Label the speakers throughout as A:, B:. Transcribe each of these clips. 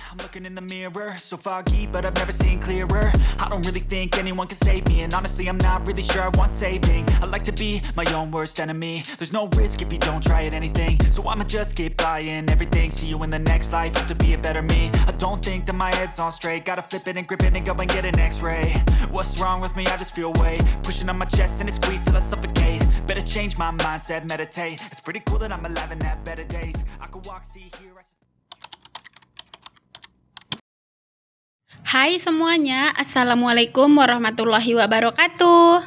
A: I'm looking in the mirror, so foggy, but I've never seen clearer. I don't really think anyone can save me, and honestly, I'm not really sure I want saving. I like to be my own worst enemy. There's no risk if you don't try at anything, so I'ma just keep buying everything. See you in the next life, hope to be a better me. I don't think that my head's on straight. Gotta flip it and grip it and go and get an x-ray. What's wrong with me? I just feel weight pushing on my chest and it squeezes till I suffocate. Better change my mindset, meditate. It's pretty cool that I'm alive and have better days. I could walk, see, hear,
B: Hai semuanya, Assalamualaikum warahmatullahi wabarakatuh.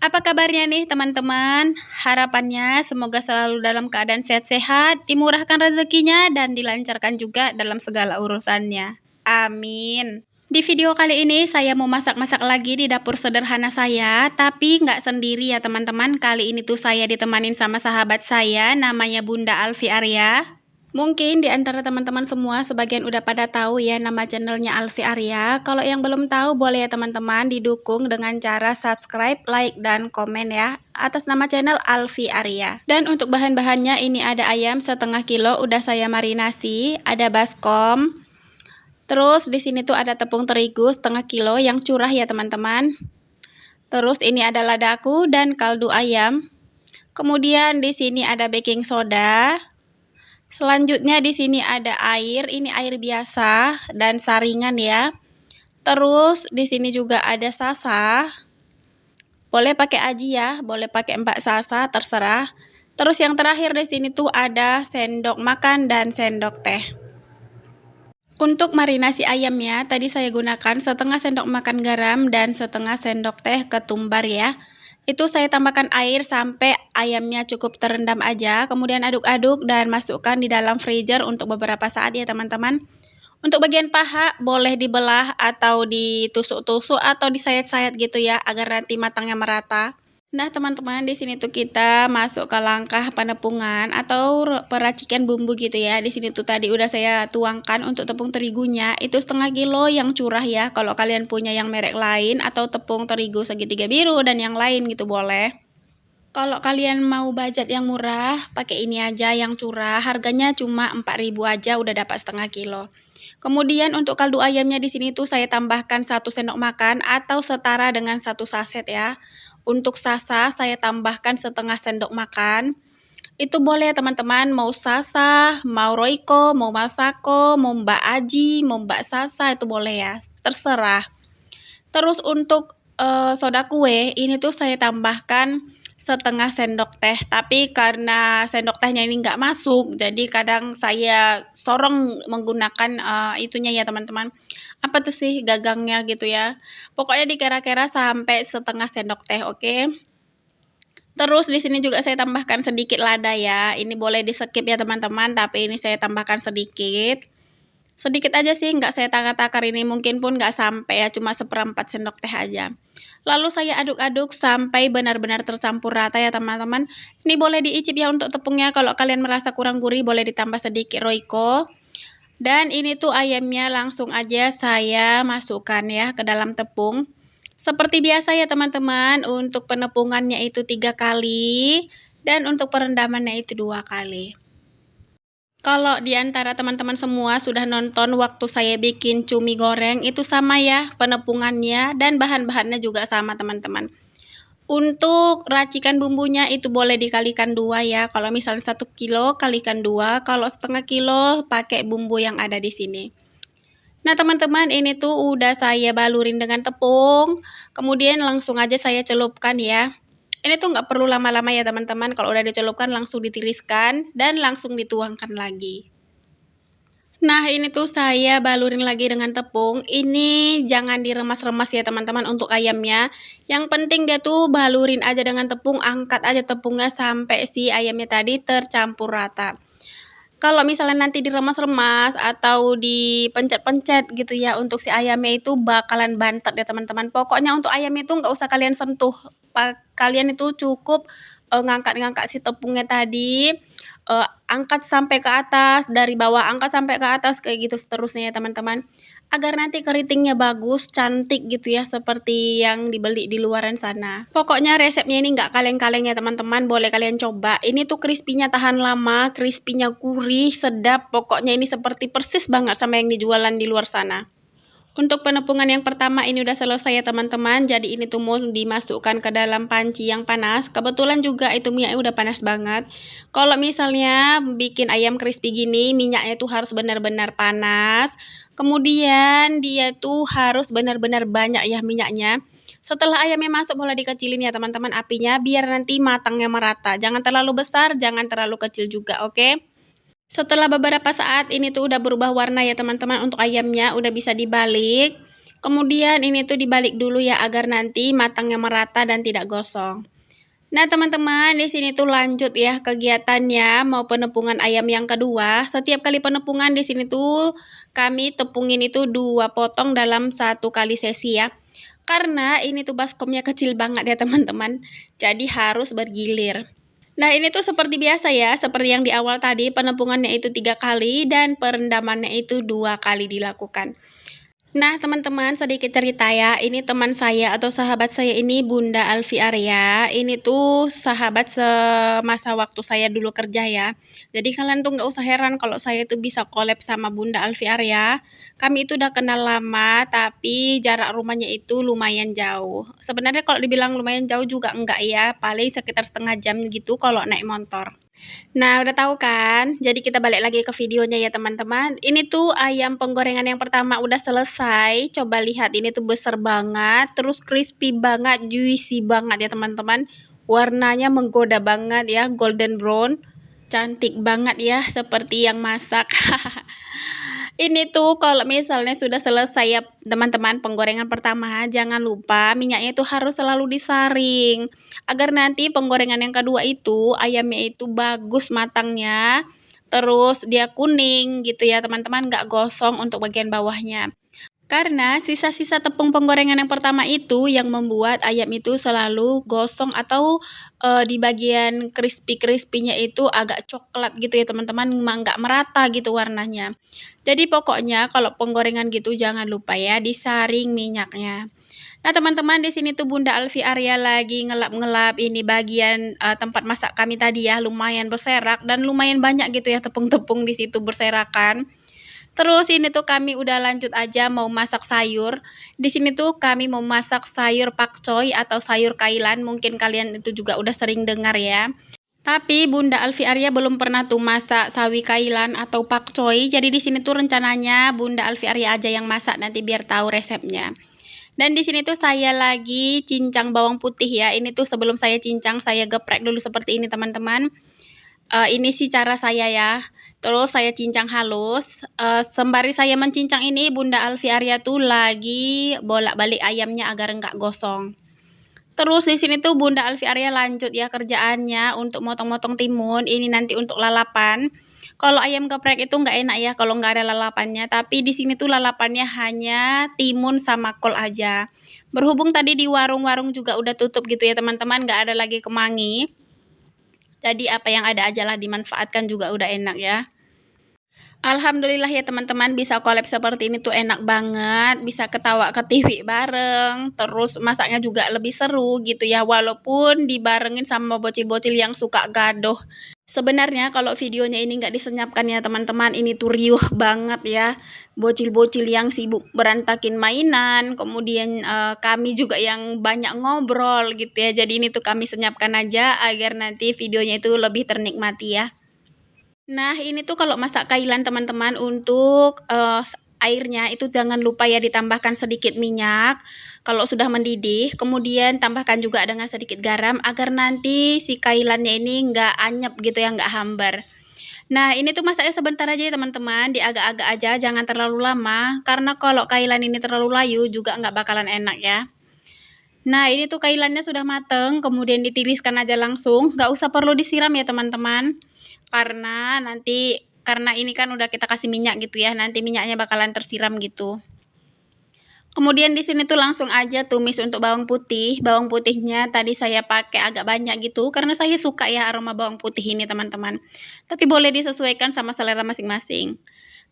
B: Apa kabarnya nih teman-teman? Harapannya semoga selalu dalam keadaan sehat-sehat, dimurahkan rezekinya, dan dilancarkan juga dalam segala urusannya. Amin. Di video kali ini saya mau masak-masak lagi di dapur sederhana saya, tapi nggak sendiri ya teman-teman. Kali ini tuh saya ditemanin sama sahabat saya, namanya Bunda Alfi Arya. Mungkin di antara teman-teman semua sebagian udah pada tahu ya nama channelnya Alfi Arya. Kalau yang belum tahu boleh ya teman-teman didukung dengan cara subscribe, like, dan komen ya atas nama channel Alfi Arya. Dan untuk bahan-bahannya ini ada ayam setengah kilo udah saya marinasi, ada baskom. Terus di sini tuh ada tepung terigu setengah kilo yang curah ya teman-teman. Terus ini ada ladaku dan kaldu ayam. Kemudian di sini ada baking soda. Selanjutnya di sini ada air, ini air biasa dan saringan ya. Terus di sini juga ada sasa. Boleh pakai aji ya, boleh pakai mbak sasa, terserah. Terus yang terakhir di sini tuh ada sendok makan dan sendok teh. Untuk marinasi ayamnya, tadi saya gunakan setengah sendok makan garam dan setengah sendok teh ketumbar ya. Itu saya tambahkan air sampai ayamnya cukup terendam aja, kemudian aduk-aduk dan masukkan di dalam freezer untuk beberapa saat ya teman-teman. Untuk bagian paha boleh dibelah atau ditusuk-tusuk atau disayat-sayat gitu ya agar nanti matangnya merata. Nah teman-teman, di sini tuh kita masuk ke langkah penepungan atau peracikan bumbu gitu ya. Di sini tuh tadi udah saya tuangkan untuk tepung terigunya itu setengah kilo yang curah ya. Kalau kalian punya yang merek lain atau tepung terigu segitiga biru dan yang lain gitu boleh. Kalau kalian mau budget yang murah, pakai ini aja yang curah. Harganya cuma 4.000 aja udah dapat setengah kilo. Kemudian untuk kaldu ayamnya di sini tuh saya tambahkan 1 sendok makan atau setara dengan 1 saset ya. Untuk sasa saya tambahkan setengah sendok makan. Itu boleh teman-teman, mau sasa, mau roiko, mau masako, mau mbak aji, mau mbak sasa itu boleh ya, terserah. Terus untuk soda kue ini tuh saya tambahkan setengah sendok teh, tapi karena sendok tehnya ini nggak masuk, jadi kadang saya sorong menggunakan itunya ya teman-teman. Apa tuh sih gagangnya gitu ya. Pokoknya dikira-kira sampai setengah sendok teh, oke? Terus di sini juga saya tambahkan sedikit lada ya. Ini boleh di-skip ya teman-teman, tapi ini saya tambahkan sedikit. Sedikit aja sih, nggak saya takar-takar ini, mungkin pun nggak sampai ya, cuma seperempat sendok teh aja. Lalu saya aduk-aduk sampai benar-benar tercampur rata ya teman-teman. Ini boleh diicip ya untuk tepungnya, kalau kalian merasa kurang gurih boleh ditambah sedikit roiko. Dan ini tuh ayamnya langsung aja saya masukkan ya ke dalam tepung. Seperti biasa ya teman-teman, untuk penepungannya itu 3 kali dan untuk perendamannya itu 2 kali. Kalau di antara teman-teman semua sudah nonton waktu saya bikin cumi goreng, itu sama ya penepungannya dan bahan-bahannya juga sama teman-teman. Untuk racikan bumbunya itu boleh dikalikan 2 ya. Kalau misalnya 1 kilo kalikan 2, kalau setengah kilo pakai bumbu yang ada di sini. Nah teman-teman, ini tuh udah saya balurin dengan tepung, kemudian langsung aja saya celupkan ya. Ini tuh nggak perlu lama-lama ya teman-teman, kalau udah dicelupkan langsung ditiriskan dan langsung dituangkan lagi. Nah ini tuh saya balurin lagi dengan tepung. Ini jangan diremas-remas ya teman-teman untuk ayamnya. Yang penting dia tuh balurin aja dengan tepung, angkat aja tepungnya sampai si ayamnya tadi tercampur rata. Kalau misalnya nanti diremas-remas atau dipencet-pencet gitu ya untuk si ayamnya itu bakalan bantet ya teman-teman. Pokoknya untuk ayam itu nggak usah kalian sentuh. Kalian itu cukup ngangkat-ngangkat si tepungnya tadi. angkat sampai ke atas, dari bawah angkat sampai ke atas, kayak gitu seterusnya ya teman-teman. Agar nanti keritingnya bagus, cantik gitu ya, seperti yang dibeli di luaran sana. Pokoknya resepnya ini nggak kaleng-kaleng ya teman-teman, boleh kalian coba. Ini tuh crispy-nya tahan lama, crispy-nya gurih, sedap. Pokoknya ini seperti persis banget sama yang dijualan di luar sana. Untuk penepungan yang pertama ini udah selesai ya teman-teman. Jadi ini tuh mau dimasukkan ke dalam panci yang panas. Kebetulan juga itu minyaknya udah panas banget. Kalau misalnya bikin ayam crispy gini, minyaknya tuh harus benar-benar panas. Kemudian dia tuh harus benar-benar banyak ya minyaknya. Setelah ayamnya masuk boleh dikecilin ya teman-teman apinya biar nanti matangnya merata. Jangan terlalu besar, jangan terlalu kecil juga, oke? Setelah beberapa saat ini tuh udah berubah warna ya teman-teman untuk ayamnya udah bisa dibalik. Kemudian ini tuh dibalik dulu ya agar nanti matangnya merata dan tidak gosong. Nah teman-teman di sini tuh lanjut ya kegiatannya mau penepungan ayam yang kedua. Setiap kali penepungan di sini tuh kami tepungin itu 2 potong dalam 1 kali sesi ya. Karena ini tuh baskomnya kecil banget ya teman-teman. Jadi harus bergilir. Nah ini tuh seperti biasa ya, seperti yang di awal tadi penepungannya itu 3 kali dan perendamannya itu 2 kali dilakukan. Nah teman-teman sedikit cerita ya, ini teman saya atau sahabat saya ini Bunda Alfi Arya, ini tuh sahabat semasa waktu saya dulu kerja ya. Jadi kalian tuh nggak usah heran kalau saya tuh bisa collab sama Bunda Alfi Arya. Kami itu udah kenal lama tapi jarak rumahnya itu lumayan jauh. Sebenarnya kalau dibilang lumayan jauh juga enggak ya, paling sekitar setengah jam gitu kalau naik motor. Nah, udah tahu kan? Jadi kita balik lagi ke videonya ya teman-teman. Ini tuh ayam penggorengan yang pertama udah selesai. Coba lihat ini tuh besar banget, terus crispy banget, juicy banget ya teman-teman. Warnanya menggoda banget ya, golden brown. Cantik banget ya, seperti yang masak. Ini tuh kalau misalnya sudah selesai ya teman-teman penggorengan pertama, jangan lupa minyaknya itu harus selalu disaring. Agar nanti penggorengan yang kedua itu ayamnya itu bagus matangnya, terus dia kuning gitu ya teman-teman, nggak gosong untuk bagian bawahnya. Karena sisa-sisa tepung penggorengan yang pertama itu yang membuat ayam itu selalu gosong atau di bagian crispy-crispy-nya itu agak coklat gitu ya teman-teman, nggak merata gitu warnanya. Jadi pokoknya kalau penggorengan gitu jangan lupa ya disaring minyaknya. Nah teman-teman di sini tuh Bunda Alfi Arya lagi ngelap-ngelap ini bagian tempat masak kami tadi ya, lumayan berserak dan lumayan banyak gitu ya tepung-tepung di situ berserakan. Terus ini tuh kami udah lanjut aja mau masak sayur. Di sini tuh kami mau masak sayur pakcoy atau sayur kailan. Mungkin kalian itu juga udah sering dengar ya. Tapi Bunda Alfi Arya belum pernah tuh masak sawi kailan atau pakcoy. Jadi di sini tuh rencananya Bunda Alfi Arya aja yang masak nanti biar tahu resepnya. Dan di sini tuh saya lagi cincang bawang putih ya. Ini tuh sebelum saya cincang saya geprek dulu seperti ini teman-teman. Ini sih cara saya ya. Terus saya cincang halus. Sembari saya mencincang ini Bunda Alfi Arya tuh lagi bolak-balik ayamnya agar enggak gosong. Terus di sini tuh Bunda Alfi Arya lanjut ya kerjaannya untuk motong-motong timun. Ini nanti untuk lalapan. Kalau ayam geprek itu nggak enak ya kalau nggak ada lalapannya. Tapi di sini tuh lalapannya hanya timun sama kol aja. Berhubung tadi di warung-warung juga udah tutup gitu ya teman-teman, nggak ada lagi kemangi. Jadi apa yang ada aja lah dimanfaatkan juga udah enak ya. Alhamdulillah ya teman-teman bisa collab seperti ini tuh enak banget. Bisa ketawa ketiwi bareng. Terus masaknya juga lebih seru gitu ya. Walaupun dibarengin sama bocil-bocil yang suka gaduh. Sebenarnya kalau videonya ini nggak disenyapkan ya teman-teman, ini tuh riuh banget ya. Bocil-bocil yang sibuk berantakin mainan, kemudian kami juga yang banyak ngobrol gitu ya. Jadi ini tuh kami senyapkan aja agar nanti videonya itu lebih ternikmati ya. Nah ini tuh kalau masak kailan teman-teman untuk airnya itu jangan lupa ya ditambahkan sedikit minyak kalau sudah mendidih, kemudian tambahkan juga dengan sedikit garam agar nanti si kailannya ini nggak anyep gitu ya, nggak hambar. Nah ini tuh masaknya sebentar aja ya teman-teman, diagak-agak aja jangan terlalu lama karena kalau kailan ini terlalu layu juga nggak bakalan enak ya. Nah ini tuh kailannya sudah mateng, kemudian ditiriskan aja langsung, nggak usah perlu disiram ya teman-teman. Karena ini kan udah kita kasih minyak gitu ya, nanti minyaknya bakalan tersiram gitu. Kemudian di sini tuh langsung aja tumis untuk bawang putih. Bawang putihnya tadi saya pakai agak banyak gitu karena saya suka ya aroma bawang putih ini teman-teman. Tapi boleh disesuaikan sama selera masing-masing.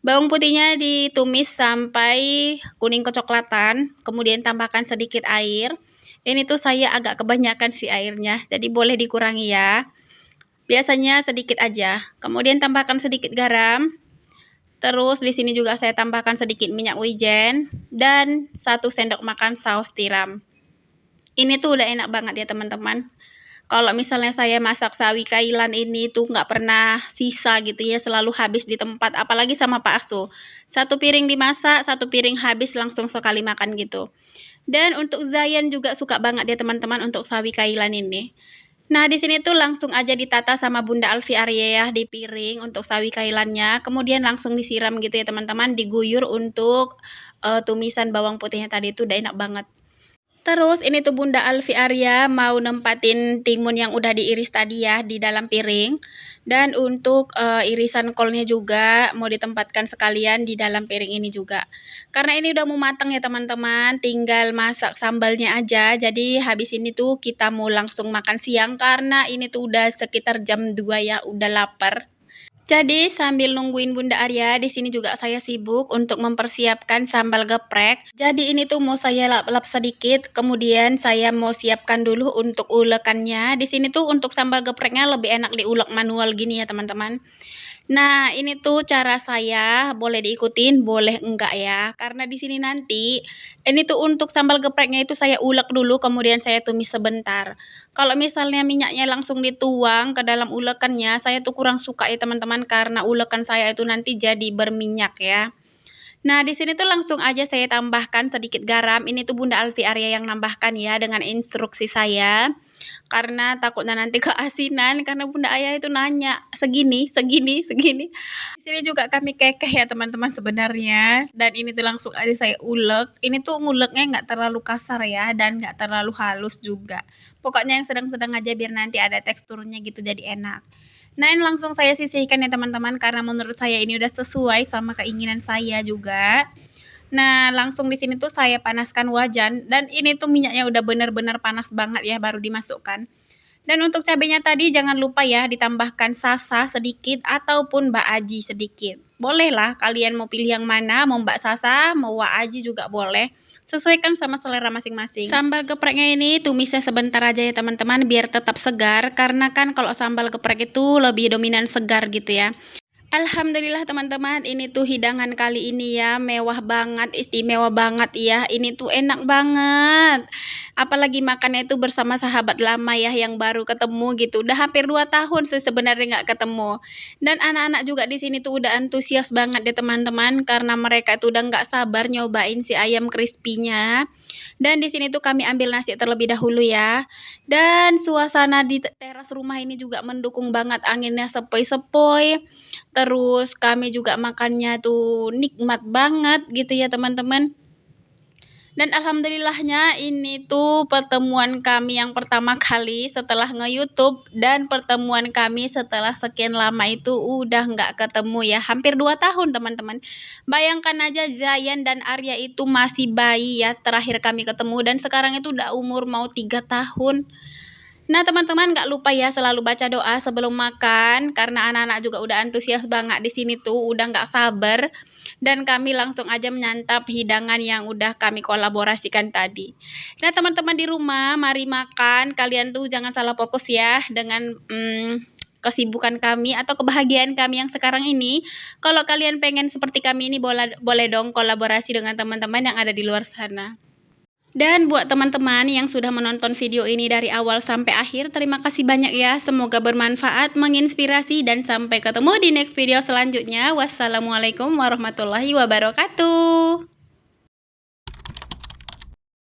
B: Bawang putihnya ditumis sampai kuning kecoklatan, kemudian tambahkan sedikit air. Ini tuh saya agak kebanyakan sih airnya, jadi boleh dikurangi ya. Biasanya sedikit aja. Kemudian tambahkan sedikit garam. Terus di sini juga saya tambahkan sedikit minyak wijen dan 1 sendok makan saus tiram. Ini tuh udah enak banget ya teman-teman. Kalau misalnya saya masak sawi kailan ini tuh nggak pernah sisa gitu ya, selalu habis di tempat, apalagi sama Pak Asu. 1 piring dimasak, 1 piring habis langsung sekali makan gitu. Dan untuk Zayan juga suka banget ya teman-teman untuk sawi kailan ini. Nah, di sini tuh langsung aja ditata sama Bunda Alfi Arya ya di piring untuk sawi kailannya, kemudian langsung disiram gitu ya teman-teman, diguyur untuk tumisan bawang putihnya tadi itu udah enak banget. Terus ini tuh Bunda Alfi Arya mau nempatin timun yang udah diiris tadi ya di dalam piring. Dan untuk irisan kolnya juga mau ditempatkan sekalian di dalam piring ini juga. Karena ini udah mau matang ya teman-teman, tinggal masak sambalnya aja. Jadi habis ini tuh kita mau langsung makan siang karena ini tuh udah sekitar jam 2 ya, udah lapar. Jadi sambil nungguin Bunda Arya, di sini juga saya sibuk untuk mempersiapkan sambal geprek. Jadi ini tuh mau saya lap-lap sedikit, kemudian saya mau siapkan dulu untuk ulekannya. Di sini tuh untuk sambal gepreknya lebih enak diulek manual gini ya teman-teman. Nah, ini tuh cara saya, boleh diikutin, boleh enggak ya. Karena di sini nanti, ini tuh untuk sambal gepreknya itu saya ulek dulu, kemudian saya tumis sebentar. Kalau misalnya minyaknya langsung dituang ke dalam ulekannya, saya tuh kurang suka ya teman-teman, karena ulekan saya itu nanti jadi berminyak ya. Nah, di sini tuh langsung aja saya tambahkan sedikit garam. Ini tuh Bunda Alfi Arya yang nambahkan ya dengan instruksi saya. Karena takutnya nanti keasinan karena Bunda Ayah itu nanya segini, segini, segini. Di sini juga kami kekeh ya teman-teman sebenarnya. Dan ini tuh langsung aja saya ulek. Ini tuh nguleknya nggak terlalu kasar ya dan nggak terlalu halus juga. Pokoknya yang sedang-sedang aja biar nanti ada teksturnya gitu jadi enak. Nah, ini langsung saya sisihkan ya teman-teman karena menurut saya ini udah sesuai sama keinginan saya juga. Nah, langsung di sini tuh saya panaskan wajan dan ini tuh minyaknya udah bener-bener panas banget ya baru dimasukkan. Dan untuk cabenya tadi jangan lupa ya ditambahkan sasa sedikit ataupun Mbak Aji sedikit. Boleh lah kalian mau pilih yang mana, mau Mbak Sasa, mau Mbak Aji juga boleh. Sesuaikan sama selera masing-masing. Sambal gepreknya ini tumisnya sebentar aja ya teman-teman biar tetap segar. Karena kan kalau sambal geprek itu lebih dominan segar gitu ya. Alhamdulillah teman-teman, ini tuh hidangan kali ini ya, mewah banget, istimewa banget ya. Ini tuh enak banget. Apalagi makannya itu bersama sahabat lama ya yang baru ketemu gitu. Udah hampir 2 tahun sih sebenarnya nggak ketemu. Dan anak-anak juga di sini tuh udah antusias banget ya teman-teman karena mereka itu udah nggak sabar nyobain si ayam crispy-nya. Dan di sini tuh kami ambil nasi terlebih dahulu ya. Dan suasana di teras rumah ini juga mendukung banget, anginnya sepoi-sepoi. Terus kami juga makannya tuh nikmat banget gitu ya teman-teman. Dan alhamdulillahnya ini tuh pertemuan kami yang pertama kali setelah nge-YouTube dan pertemuan kami setelah sekian lama itu udah nggak ketemu ya. Hampir 2 tahun teman-teman. Bayangkan aja Zayan dan Arya itu masih bayi ya terakhir kami ketemu dan sekarang itu udah umur mau 3 tahun. Nah teman-teman nggak lupa ya selalu baca doa sebelum makan karena anak-anak juga udah antusias banget di sini tuh udah nggak sabar dan kami langsung aja menyantap hidangan yang udah kami kolaborasikan tadi. Nah teman-teman di rumah mari makan, kalian tuh jangan salah fokus ya dengan kesibukan kami atau kebahagiaan kami yang sekarang ini. Kalau kalian pengen seperti kami ini boleh dong kolaborasi dengan teman-teman yang ada di luar sana. Dan buat teman-teman yang sudah menonton video ini dari awal sampai akhir, terima kasih banyak ya. Semoga bermanfaat, menginspirasi, dan sampai ketemu di next video selanjutnya. Wassalamualaikum warahmatullahi wabarakatuh.